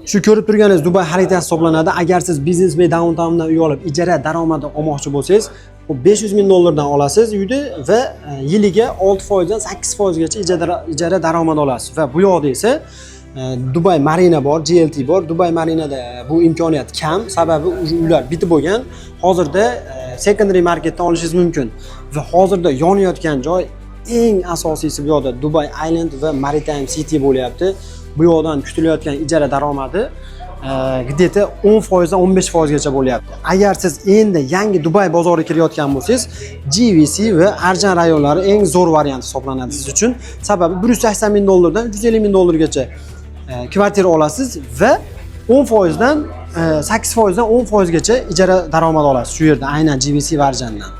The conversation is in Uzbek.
Shu ko'rib turganingiz Dubay xaritasi hisoblanadi. Agar siz Business Bay Downtowndan uy olib ijara daromadi olmoqchi bo'lsangiz, bu 500 ming dollardan olasiz uyni va yiliga 6% dan 8% gacha ijara daromadi olasiz. Va bu yoqda esa Dubay Marina bor, GLT bor. Dubay Marinada bu imkoniyat kam, sababi uylar bitib bo'lgan. Hozirda secondary marketdan olishingiz mumkin. Va hozirda yonayotgan joy eng asosiysi bu yoqda Dubai Island va Maritime City bo'lyapti. Bu yoqdan kutilayotgan ijara daromadi где-то 10% dan 15% gacha bo'lyapti. Agar siz endi yangi Dubay bozoriga kirayotgan bo'lsangiz, GVC va Arjan rayonlari eng zo'r variant hisoblanadi siz uchun. Sababi 180 ming dollardan 350 ming dollargacha kvartira olasiz va 10% dan 8% dan 10% gacha ijara daromadi olasiz shu yerda aynan GVC va Arjandan.